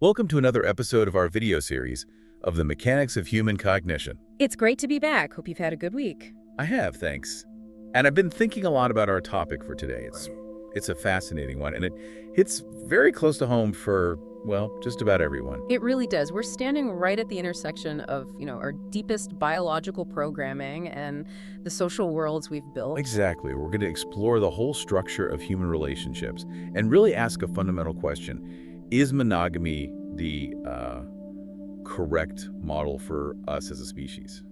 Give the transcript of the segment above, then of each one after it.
Welcome to another episode of our video series of the mechanics of human cognition. It's great to be back. Hope you've had a good week. I have, thanks. And I've been thinking a lot about our topic for today. It's a fascinating one, and it hits very close to home for, well, just about everyone. It really does. We're standing right at the intersection of, our deepest biological programming and the social worlds we've built. Exactly. We're going to explore the whole structure of human relationships and really ask a fundamental question. Is monogamy the correct model for us as a species?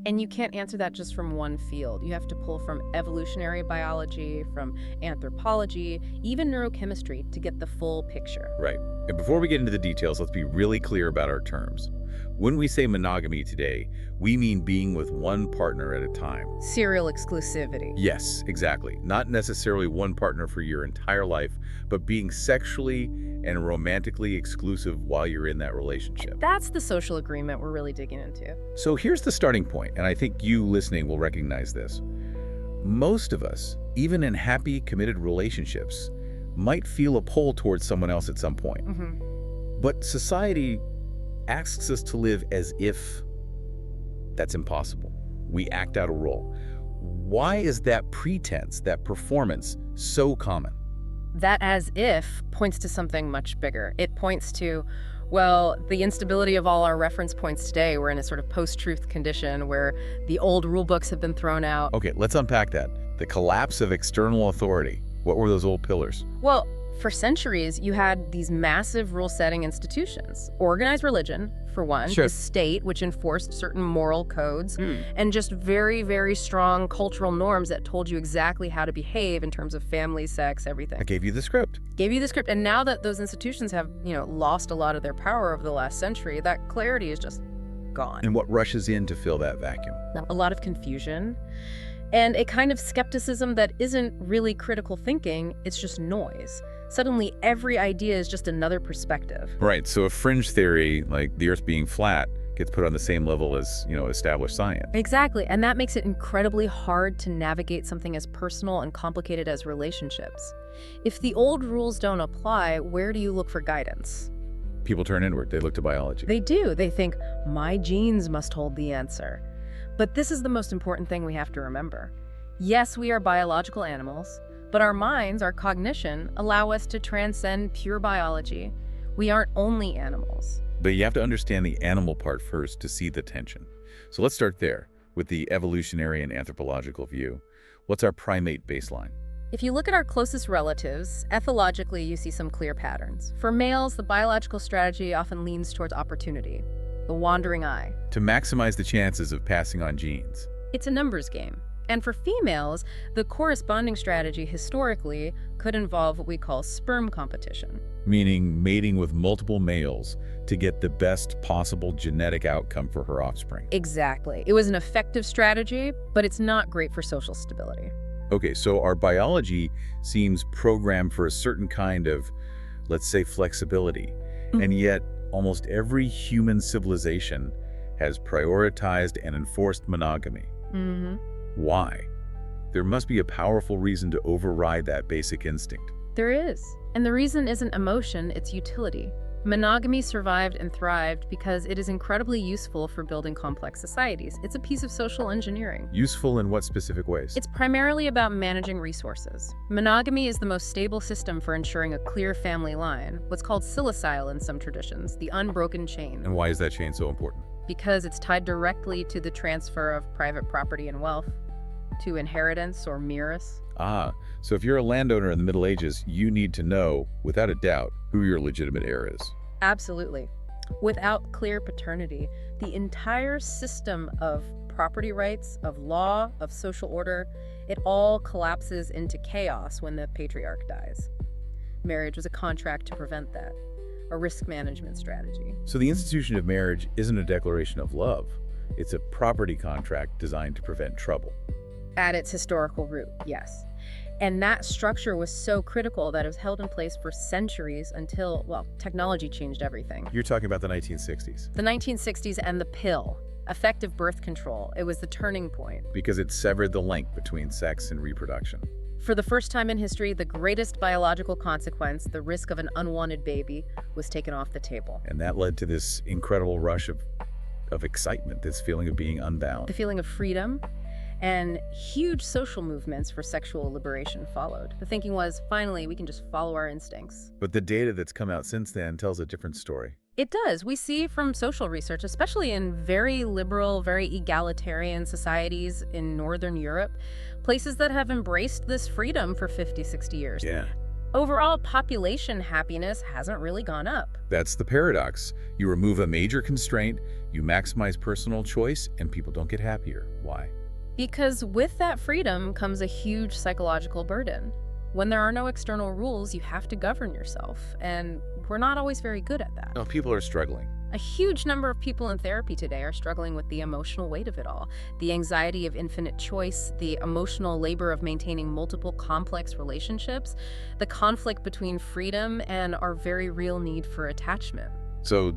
And you can't answer that just from one field. You have to pull from evolutionary biology, from anthropology, even neurochemistry to get the full picture. Right. And before we get into the details, let's be really clear about our terms. When we say monogamy today, we mean being with one partner at a time. Serial exclusivity. Yes, exactly. Not necessarily one partner for your entire life, but being sexually and romantically exclusive while you're in that relationship. That's the social agreement we're really digging into. So here's the starting point, and I think you listening will recognize this. Most of us, even in happy, committed relationships, might feel a pull towards someone else at some point. But society asks us to live as if that's impossible. We act out a role. Why is that pretense, that performance, so common? That as if points to something much bigger. It points to, well, the instability of all our reference points today. We're in a sort of post-truth condition where the old rule books have been thrown out. Okay, let's unpack that. The collapse of external authority. What were those old pillars? Well, for centuries, you had these massive rule-setting institutions. Organized religion, for one, the state, which enforced certain moral codes, and just very, very strong cultural norms that told you exactly how to behave in terms of family, sex, everything. I gave you the script. And now that those institutions have, lost a lot of their power over the last century, that clarity is just gone. And what rushes in to fill that vacuum? A lot of confusion. And a kind of skepticism that isn't really critical thinking, it's just noise. Suddenly, every idea is just another perspective. Right, so a fringe theory, like the Earth being flat, gets put on the same level as, established science. Exactly, and that makes it incredibly hard to navigate something as personal and complicated as relationships. If the old rules don't apply, where do you look for guidance? People turn inward, they look to biology. They do, they think, my genes must hold the answer. But this is the most important thing we have to remember. Yes, we are biological animals, but our minds, our cognition, allow us to transcend pure biology. We aren't only animals. But you have to understand the animal part first to see the tension. So let's start there with the evolutionary and anthropological view. What's our primate baseline? If you look at our closest relatives, ethologically you see some clear patterns. For males, the biological strategy often leans towards opportunity, the wandering eye. To maximize the chances of passing on genes. It's a numbers game. And for females, the corresponding strategy historically could involve what we call sperm competition. Meaning mating with multiple males to get the best possible genetic outcome for her offspring. Exactly. It was an effective strategy, but it's not great for social stability. Okay, so our biology seems programmed for a certain kind of, let's say, flexibility. And yet, almost every human civilization has prioritized and enforced monogamy. Why? There must be a powerful reason to override that basic instinct. There is. And the reason isn't emotion, it's utility. Monogamy survived and thrived because it is incredibly useful for building complex societies. It's a piece of social engineering. Useful in what specific ways? It's primarily about managing resources. Monogamy is the most stable system for ensuring a clear family line, what's called silicyl in some traditions, the unbroken chain. And why is that chain so important? Because it's tied directly to the transfer of private property and wealth, to inheritance or mirus. So if you're a landowner in the Middle Ages, you need to know, without a doubt, who your legitimate heir is. Absolutely. Without clear paternity, the entire system of property rights, of law, of social order, it all collapses into chaos when the patriarch dies. Marriage was a contract to prevent that, a risk management strategy. So the institution of marriage isn't a declaration of love. It's a property contract designed to prevent trouble. At its historical root, yes. And that structure was so critical that it was held in place for centuries until, well, technology changed everything. You're talking about the 1960s. The 1960s and the pill, effective birth control, it was the turning point. Because it severed the link between sex and reproduction. For the first time in history, the greatest biological consequence, the risk of an unwanted baby, was taken off the table. And that led to this incredible rush of excitement, this feeling of being unbound. The feeling of freedom and huge social movements for sexual liberation followed. The thinking was, finally, we can just follow our instincts. But the data that's come out since then tells a different story. It does. We see from social research, especially in very liberal, very egalitarian societies in Northern Europe, places that have embraced this freedom for 50, 60 years. Yeah. Overall population happiness hasn't really gone up. That's the paradox. You remove a major constraint, you maximize personal choice, and people don't get happier. Why? Because with that freedom comes a huge psychological burden. When there are no external rules, you have to govern yourself, and we're not always very good at that. No, people are struggling. A huge number of people in therapy today are struggling with the emotional weight of it all, the anxiety of infinite choice, the emotional labor of maintaining multiple complex relationships, the conflict between freedom and our very real need for attachment. So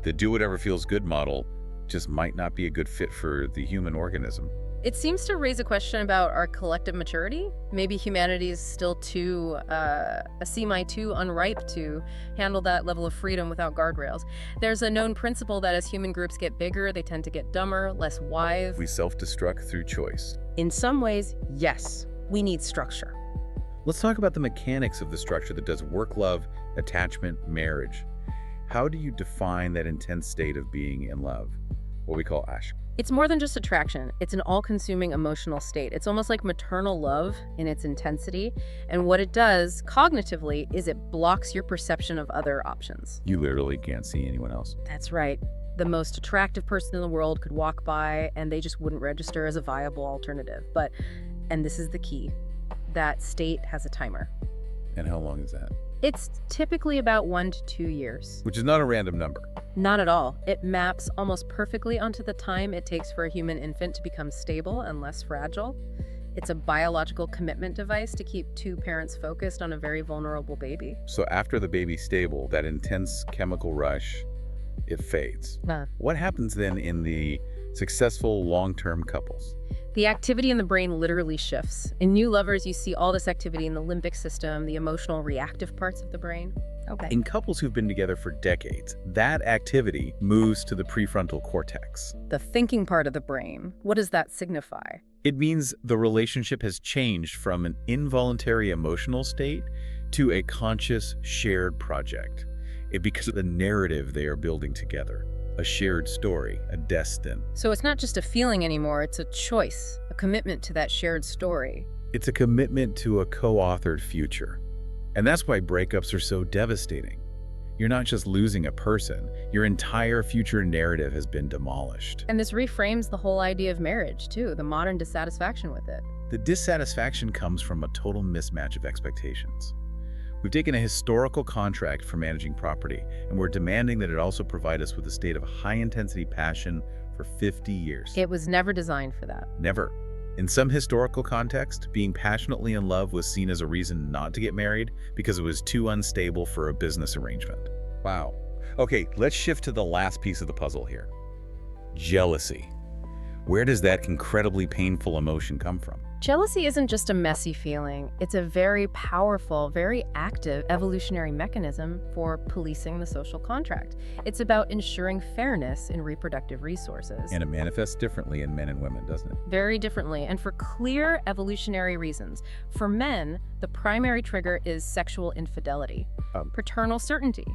the do whatever feels good model just might not be a good fit for the human organism. It seems to raise a question about our collective maturity. Maybe humanity is still a semi-too unripe to handle that level of freedom without guardrails. There's a known principle that as human groups get bigger, they tend to get dumber, less wise. We self-destruct through choice. In some ways, yes, we need structure. Let's talk about the mechanics of the structure that does work, love, attachment, marriage. How do you define that intense state of being in love? What we call ashk. It's more than just attraction. It's an all-consuming emotional state. It's almost like maternal love in its intensity. And what it does cognitively is it blocks your perception of other options. You literally can't see anyone else. That's right. The most attractive person in the world could walk by and they just wouldn't register as a viable alternative. But, and this is the key, that state has a timer. And how long is that? It's typically about 1 to 2 years. Which is not a random number. Not at all. It maps almost perfectly onto the time it takes for a human infant to become stable and less fragile. It's a biological commitment device to keep two parents focused on a very vulnerable baby. So after the baby's stable, that intense chemical rush, it fades. What happens then in the successful long-term couples? The activity in the brain literally shifts. In new lovers, you see all this activity in the limbic system, the emotional reactive parts of the brain. In couples who've been together for decades, that activity moves to the prefrontal cortex. The thinking part of the brain. What does that signify? It means the relationship has changed from an involuntary emotional state to a conscious shared project. It becomes the narrative they are building together. A shared story, a destiny. So it's not just a feeling anymore, it's a choice, a commitment to that shared story. It's a commitment to a co-authored future. And that's why breakups are so devastating. You're not just losing a person, your entire future narrative has been demolished. And this reframes the whole idea of marriage, too, the modern dissatisfaction with it. The dissatisfaction comes from a total mismatch of expectations. We've taken a historical contract for managing property, and we're demanding that it also provide us with a state of high-intensity passion for 50 years. It was never designed for that. Never. In some historical context, being passionately in love was seen as a reason not to get married because it was too unstable for a business arrangement. Wow. Okay, let's shift to the last piece of the puzzle here. Jealousy. Where does that incredibly painful emotion come from? Jealousy isn't just a messy feeling. It's a very powerful, very active evolutionary mechanism for policing the social contract. It's about ensuring fairness in reproductive resources. And it manifests differently in men and women, doesn't it? Very differently, and for clear evolutionary reasons. For men, the primary trigger is sexual infidelity, paternal certainty.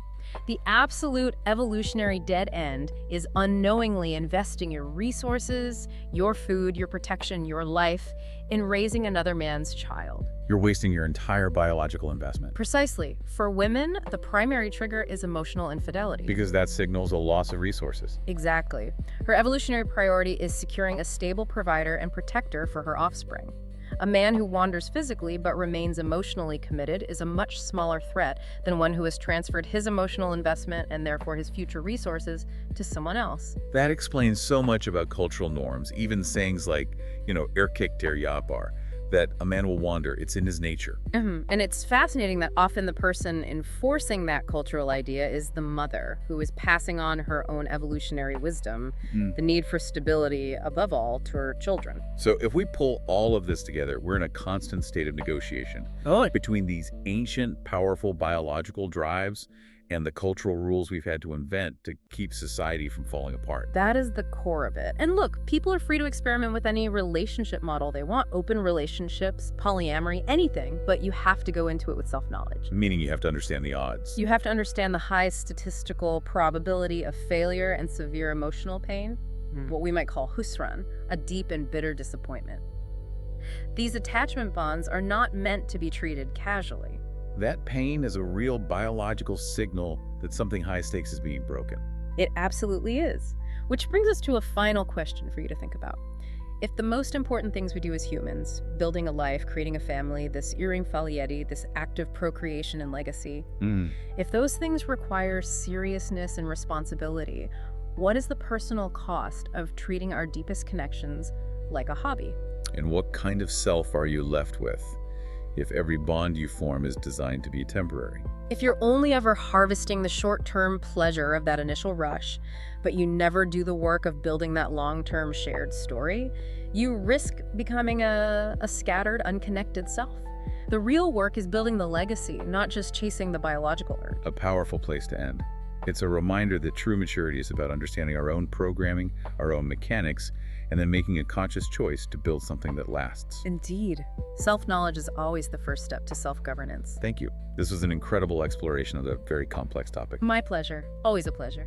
The absolute evolutionary dead end is unknowingly investing your resources, your food, your protection, your life in raising another man's child. You're wasting your entire biological investment. Precisely. For women, the primary trigger is emotional infidelity. Because that signals a loss of resources. Exactly. Her evolutionary priority is securing a stable provider and protector for her offspring. A man who wanders physically but remains emotionally committed is a much smaller threat than one who has transferred his emotional investment and therefore his future resources to someone else. That explains so much about cultural norms, even sayings like, erkek der Jahr. that a man will wander. It's in his nature. And it's fascinating that often the person enforcing that cultural idea is the mother, who is passing on her own evolutionary wisdom, the need for stability, above all, to her children. So if we pull all of this together, we're in a constant state of negotiation between these ancient, powerful biological drives and the cultural rules we've had to invent to keep society from falling apart. That is the core of it. And look, people are free to experiment with any relationship model they want, open relationships, polyamory, anything, but you have to go into it with self-knowledge. Meaning you have to understand the odds. You have to understand the high statistical probability of failure and severe emotional pain, what we might call husran, a deep and bitter disappointment. These attachment bonds are not meant to be treated casually. That pain is a real biological signal that something high stakes is being broken. It absolutely is. Which brings us to a final question for you to think about. If the most important things we do as humans, building a life, creating a family, this earring falieti, this act of procreation and legacy, if those things require seriousness and responsibility, what is the personal cost of treating our deepest connections like a hobby? And what kind of self are you left with if every bond you form is designed to be temporary? If you're only ever harvesting the short-term pleasure of that initial rush, but you never do the work of building that long-term shared story, you risk becoming a scattered, unconnected self. The real work is building the legacy, not just chasing the biological urge. A powerful place to end. It's a reminder that true maturity is about understanding our own programming, our own mechanics, and then making a conscious choice to build something that lasts. Indeed. Self-knowledge is always the first step to self-governance. Thank you. This was an incredible exploration of a very complex topic. My pleasure. Always a pleasure.